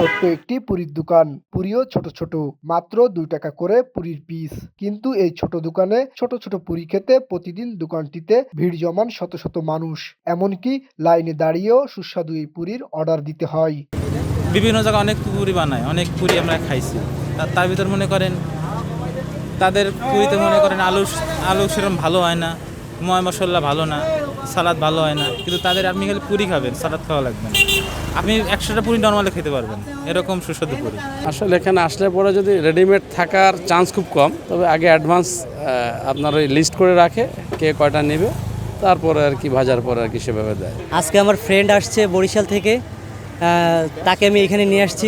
ছোট্ট একটি পুরীর দোকান। পুরিও ছোট ছোট, মাত্র ২ টাকা করে পুরীর পিস। কিন্তু এই ছোট দোকানে ছোট ছোট পুরি খেতে প্রতিদিন দোকানটিতে ভিড় জমান শত শত মানুষ। এমনকি লাইনে দাঁড়িয়েও সুস্বাদু এই পুরির অর্ডার দিতে হয়। বিভিন্ন জায়গায় অনেক পুরি বানায়, অনেক পুরি আমরা খাইছি। তার ভিতর মনে করেন তাদের পুরিতে মনে করেন আলু সেরকম ভালো হয় না, ময় মশলা ভালো না, সালাদ ভালো হয় না। কিন্তু তাদের আপনি খালি পুরি খাবেন, সালাদ খাওয়া লাগবে না। আপনি ১০০টা পুরি নর্মালি খেতে পারবেন, এরকম সুস্বাদু পুরি। আসলে এখানে আসলে পরে যদি রেডিমেড থাকার চান্স খুব কম, তবে আগে অ্যাডভান্স আপনার ওই লিস্ট করে রাখে কে কয়টা নেবে, তারপরে আর কি ভাজার পরে আর কি সেভাবে দেয়। আজকে আমার ফ্রেন্ড আসছে বরিশাল থেকে, তাকে আমি এখানে নিয়ে আসছি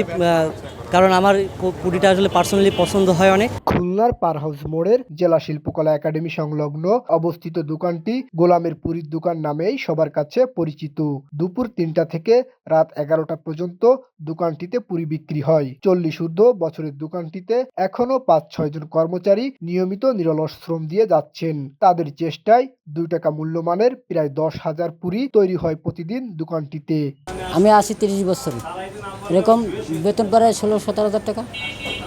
কারণ আমার পুরিটা আসলে পার্সোনালি পছন্দ হয় অনেক। খুলনার পার হাউস মোড়ের জেলা শিল্পকলা একাডেমি সংলগ্ন অবস্থিত দোকানটি গোলামের পুরীর দোকান নামেই সবার কাছে পরিচিত। দুপুর ৩টা থেকে রাত ১১টা পর্যন্ত দোকানটিতে পুরি বিক্রি হয়। ৪০ বছরের দোকানটিতে এখনো ৫-৬ জন কর্মচারী নিয়মিত নিরলস শ্রম দিয়ে যাচ্ছেন। তাদের চেষ্টায় ২ টাকা মূল্যমানের প্রায় ১০,০০০ পুরি তৈরি হয় প্রতিদিন দোকানটিতে। আমি আছি ৩০ বছর, এরকম বেতন পড়ে ১৬-১৭ হাজার টাকা।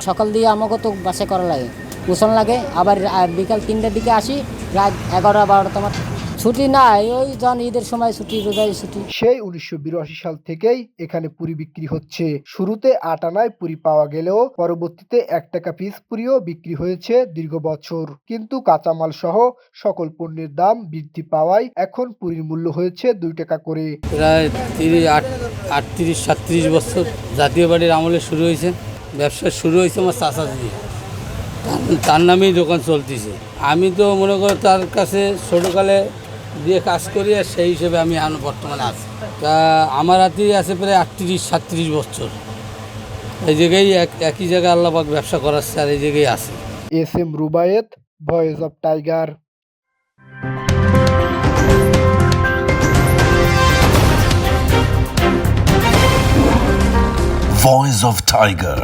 সকাল দিয়ে আমাকে তো বাসে করা লাগে, গোসল লাগে, আবার বিকাল ৩টার দিকে আসি, রাত ১১টা-১২টা আমার ছুটি নাই। ওই যখন ঈদের সময় ছুটি, রোজায় ছুটি। সেই ১৯৮২ সাল থেকেই এখানে পুরি বিক্রি হচ্ছে। শুরুতে ৮ আনায় পুরি পাওয়া গেলেও পরবর্তীতে ১ টাকা পিস পুরিও বিক্রি হয়েছে দীর্ঘ বছর। কিন্তু কাঁচামাল সহ সকল পণ্যের দাম বৃদ্ধি পাওয়ায় এখন পুরির মূল্য হয়েছে ২ টাকা করে। প্রায় ৩৮-৩৭ বছর জাতীয় পার্টির আমলে শুরু হয়েছে। ব্যবসা শুরু হয়েছে আমার চাচা দিয়ে, তার নামেই দোকান চলতেছে। আমি তো মনে করি তার কাছে ছোটোকালে দিয়ে কাজ করি, আর সেই হিসেবে আমি এখন বর্তমানে আছি। তা আমার হাতেই আছে প্রায় ৩৮-৩৭ বছর। এই জায়গায় একই জায়গায় আল্লাহবাক ব্যবসা করাচ্ছে, আর এই জায়গায় আছে। SM. Rubayet, voice of tiger. Voice of Tiger.